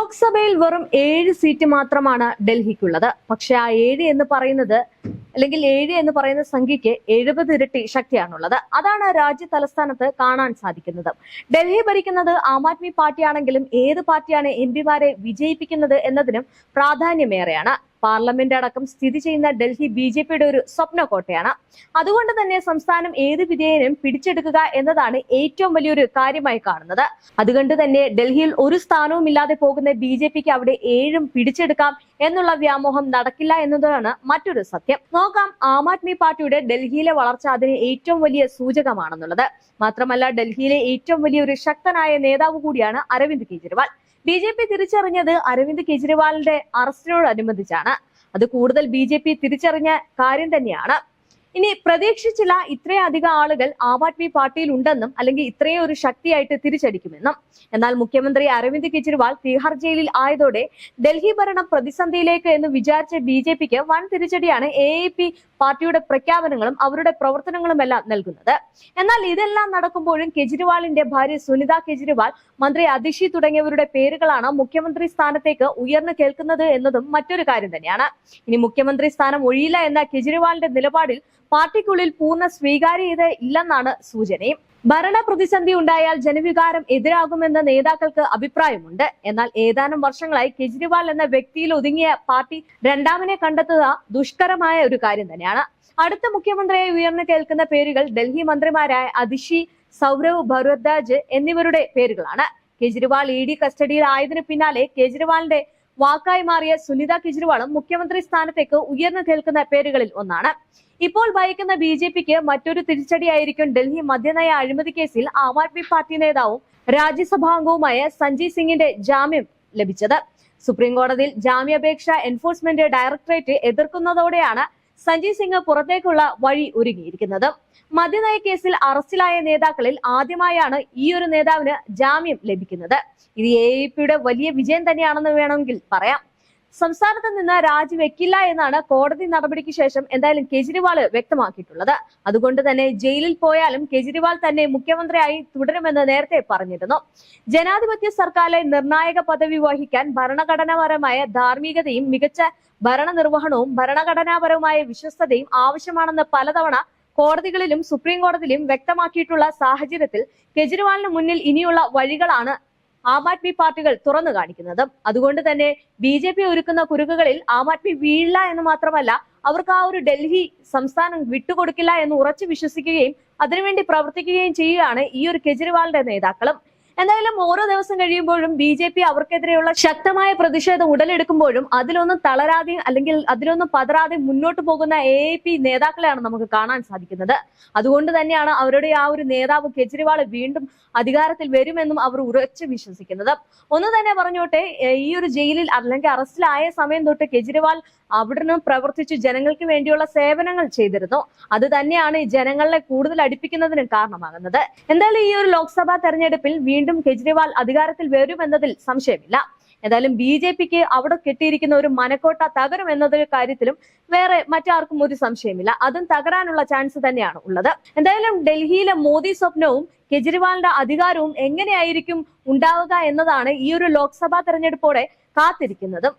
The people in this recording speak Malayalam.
ലോക്സഭയിൽ വെറും 7 സീറ്റ് മാത്രമാണ് ഡൽഹിക്കുള്ളത്. പക്ഷെ ആ 7 എന്ന് പറയുന്നത് അല്ലെങ്കിൽ 7 എന്ന് പറയുന്ന സംഖ്യയ്ക്ക് 70 ഇരട്ടി ശക്തിയാണുള്ളത്. അതാണ് രാജ്യ തലസ്ഥാനത്ത് കാണാൻ സാധിക്കുന്നത്. ഡൽഹി ഭരിക്കുന്നത് ആം ആദ്മി പാർട്ടിയാണെങ്കിലും ഏത് പാർട്ടിയാണ് എംപിമാരെ വിജയിപ്പിക്കുന്നത് എന്നതിനും പ്രാധാന്യമേറെയാണ്. പാർലമെന്റ് അടക്കം സ്ഥിതി ചെയ്യുന്ന ഡൽഹി ബി.ജെ.പിയുടെ ഒരു സ്വപ്നക്കോട്ടയാണ്. അതുകൊണ്ട് തന്നെ സംസ്ഥാനം ഏത് വിധേയനും പിടിച്ചെടുക്കുക എന്നതാണ് ഏറ്റവും വലിയൊരു കാര്യമായി കാണുന്നത്. അതുകൊണ്ട് തന്നെ ഡൽഹിയിൽ ഒരു സ്ഥാനവും ഇല്ലാതെ പോകുന്ന ബി.ജെ.പിക്ക് അവിടെ 7 പിടിച്ചെടുക്കാം എന്നുള്ള വ്യാമോഹം നടക്കില്ല എന്നതാണ് മറ്റൊരു സത്യം. നോക്കാം, ആം ആദ്മി പാർട്ടിയുടെ ഡൽഹിയിലെ വളർച്ച അതിന് ഏറ്റവും വലിയ സൂചകമാണെന്നുള്ളത്. മാത്രമല്ല, ഡൽഹിയിലെ ഏറ്റവും വലിയൊരു ശക്തനായ നേതാവ് കൂടിയാണ് അരവിന്ദ് കെജ്രിവാൾ. ബി.ജെ.പി തിരിച്ചറിഞ്ഞത് അരവിന്ദ് കെജ്രിവാളിന്റെ അറസ്റ്റിനോടനുബന്ധിച്ചാണ്. അത് കൂടുതൽ ബി.ജെ.പി തിരിച്ചറിഞ്ഞ കാര്യം തന്നെയാണ്. ഇനി പ്രതീക്ഷിച്ചില്ല ഇത്രയധികം ആളുകൾ ആം ആദ്മി പാർട്ടിയിൽ ഉണ്ടെന്നും അല്ലെങ്കിൽ ഇത്രയും ഒരു ശക്തിയായിട്ട് തിരിച്ചടിക്കുമെന്നും. എന്നാൽ മുഖ്യമന്ത്രി അരവിന്ദ് കെജ്രിവാൾ തിഹാർ ജയിലിൽ ആയതോടെ ഡൽഹി ഭരണം പ്രതിസന്ധിയിലേക്ക് എന്ന് വിചാരിച്ച ബി.ജെ.പിക്ക് വൻ തിരിച്ചടിയാണ് എ.എ.പി പാർട്ടിയുടെ പ്രഖ്യാപനങ്ങളും അവരുടെ പ്രവർത്തനങ്ങളുമെല്ലാം നൽകുന്നത്. എന്നാൽ ഇതെല്ലാം നടക്കുമ്പോഴും കെജ്രിവാളിന്റെ ഭാര്യ സുനിത കെജ്രിവാൾ, മന്ത്രി അതിഷി തുടങ്ങിയവരുടെ പേരുകളാണ് മുഖ്യമന്ത്രി സ്ഥാനത്തേക്ക് ഉയർന്നു കേൾക്കുന്നത് എന്നതും മറ്റൊരു കാര്യം തന്നെയാണ്. ഇനി മുഖ്യമന്ത്രി സ്ഥാനം ഒഴിയില്ല എന്ന കെജ്രിവാളിന്റെ നിലപാടിൽ പാർട്ടിക്കുള്ളിൽ പൂർണ്ണ സ്വീകാര്യത ഇല്ലെന്നാണ് സൂചനയും. ഭരണ പ്രതിസന്ധി ഉണ്ടായാൽ ജനവികാരം എതിരാകുമെന്ന നേതാക്കൾക്ക് അഭിപ്രായമുണ്ട്. എന്നാൽ ഏതാനും വർഷങ്ങളായി കെജ്രിവാൾ എന്ന വ്യക്തിയിൽ ഒതുങ്ങിയ പാർട്ടി രണ്ടാമനെ കണ്ടെത്തുക ദുഷ്കരമായ ഒരു കാര്യം തന്നെയാണ്. അടുത്ത മുഖ്യമന്ത്രിയെ ഉയർന്നു കേൾക്കുന്ന പേരുകൾ ഡൽഹി മന്ത്രിമാരായ അതിഷി, സൗരവ് ഭരദ്വാജ് എന്നിവരുടെ പേരുകളാണ്. കെജ്രിവാൾ ഇ.ഡി കസ്റ്റഡിയിൽ ആയതിനു പിന്നാലെ കെജ്രിവാളിന്റെ വാക്കായി മാറിയ സുനിത കെജ്രിവാളും മുഖ്യമന്ത്രി സ്ഥാനത്തേക്ക് ഉയർന്നു കേൾക്കുന്ന പേരുകളിൽ ഒന്നാണ്. ഇപ്പോൾ ഭരിക്കുന്ന ബി.ജെ.പിക്ക് മറ്റൊരു തിരിച്ചടിയായിരിക്കും ഡൽഹി മദ്യനയ അഴിമതി കേസിൽ ആം ആദ്മി പാർട്ടി നേതാവും രാജ്യസഭാംഗവുമായ സഞ്ജയ് സിംഗിന്റെ ജാമ്യം ലഭിച്ചത്. സുപ്രീം കോടതിയിൽ ജാമ്യാപേക്ഷ എൻഫോഴ്സ്മെന്റ് ഡയറക്ടറേറ്റ് എതിർക്കുന്നതോടെയാണ് സഞ്ജയ് സിംഗ് പുറത്തേക്കുള്ള വഴി ഒരുങ്ങിയിരിക്കുന്നത്. മദ്യനയ കേസിൽ അറസ്റ്റിലായ നേതാക്കളിൽ ആദ്യമായാണ് ഈ ഒരു നേതാവിന് ജാമ്യം ലഭിക്കുന്നത്. ഇത് എ.എ.പിയുടെ വലിയ വിജയം തന്നെയാണെന്ന് വേണമെങ്കിൽ പറയാം. സംസ്ഥാനത്ത് നിന്ന് രാജിവെക്കില്ല എന്നാണ് കോടതി നടപടിക്ക് ശേഷം എന്തായാലും കെജ്രിവാൾ വ്യക്തമാക്കിയിട്ടുള്ളത്. അതുകൊണ്ട് തന്നെ ജയിലിൽ പോയാലും കെജ്രിവാൾ തന്നെ മുഖ്യമന്ത്രിയായി തുടരുമെന്ന് നേരത്തെ പറഞ്ഞിരുന്നു. ജനാധിപത്യ സർക്കാരിലെ നിർണായക പദവി വഹിക്കാൻ ഭരണഘടനാപരമായ ധാർമ്മികതയും മികച്ച ഭരണനിർവഹണവും ഭരണഘടനാപരമായ വിശ്വസ്തതയും ആവശ്യമാണെന്ന് പലതവണ കോടതികളിലും സുപ്രീം കോടതിയിലും വ്യക്തമാക്കിയിട്ടുള്ള സാഹചര്യത്തിൽ കെജ്രിവാളിന് മുന്നിൽ ഇനിയുള്ള വഴികളാണ് ആം ആദ്മി പാർട്ടികൾ തുറന്നു കാണിക്കുന്നത്. അതുകൊണ്ട് തന്നെ ബി.ജെ.പി ഒരുക്കുന്ന കുരുക്കുകളിൽ ആം ആദ്മി വീഴില്ല എന്ന് മാത്രമല്ല, അവർക്ക് ആ ഒരു ഡൽഹി സംസ്ഥാനം വിട്ടുകൊടുക്കില്ല എന്ന് ഉറച്ചു വിശ്വസിക്കുകയും അതിനുവേണ്ടി പ്രവർത്തിക്കുകയും ചെയ്യുകയാണ് ഈ ഒരു കെജ്രിവാളിന്റെ നേതാക്കളും. എന്തായാലും ഓരോ ദിവസം കഴിയുമ്പോഴും ബി.ജെ.പി അവർക്കെതിരെയുള്ള ശക്തമായ പ്രതിഷേധം ഉടലെടുക്കുമ്പോഴും അതിലൊന്നും തളരാതെ അല്ലെങ്കിൽ അതിലൊന്നും പതറാതെ മുന്നോട്ട് പോകുന്ന എ.എ.പി നേതാക്കളെയാണ് നമുക്ക് കാണാൻ സാധിക്കുന്നത്. അതുകൊണ്ട് തന്നെയാണ് അവരുടെ ആ ഒരു നേതാവ് കെജ്രിവാൾ വീണ്ടും അധികാരത്തിൽ വരുമെന്നും അവർ ഉറച്ചു വിശ്വസിക്കുന്നത്. ഒന്ന് തന്നെ പറഞ്ഞോട്ടെ, ഈ ഒരു ജയിലിൽ അല്ലെങ്കിൽ അറസ്റ്റിലായ സമയം തൊട്ട് കെജ്രിവാൾ അവിടുന്ന് പ്രവർത്തിച്ചു ജനങ്ങൾക്ക് വേണ്ടിയുള്ള സേവനങ്ങൾ ചെയ്തിരുന്നു. അത് തന്നെയാണ് ജനങ്ങളെ കൂടുതൽ അടുപ്പിക്കുന്നതിനും കാരണമാകുന്നത്. എന്തായാലും ഈ ഒരു ലോക്സഭാ തെരഞ്ഞെടുപ്പിൽ വീണ്ടും കെജ്രിവാൾ അധികാരത്തിൽ വരുമെന്നതിൽ സംശയമില്ല. എന്തായാലും ബി.ജെ.പിക്ക് അവിടെ കെട്ടിയിരിക്കുന്ന ഒരു മനക്കോട്ട തകരും എന്നതൊരു കാര്യത്തിലും വേറെ മറ്റാർക്കും ഒരു സംശയമില്ല. അതും തകരാനുള്ള ചാൻസ് തന്നെയാണ് ഉള്ളത്. എന്തായാലും ഡൽഹിയിലെ മോദി സ്വപ്നവും കെജ്രിവാളിന്റെ അധികാരവും എങ്ങനെയായിരിക്കും ഉണ്ടാവുക എന്നതാണ് ഈ ഒരു ലോക്സഭാ തെരഞ്ഞെടുപ്പോടെ കാത്തിരിക്കുന്നത്.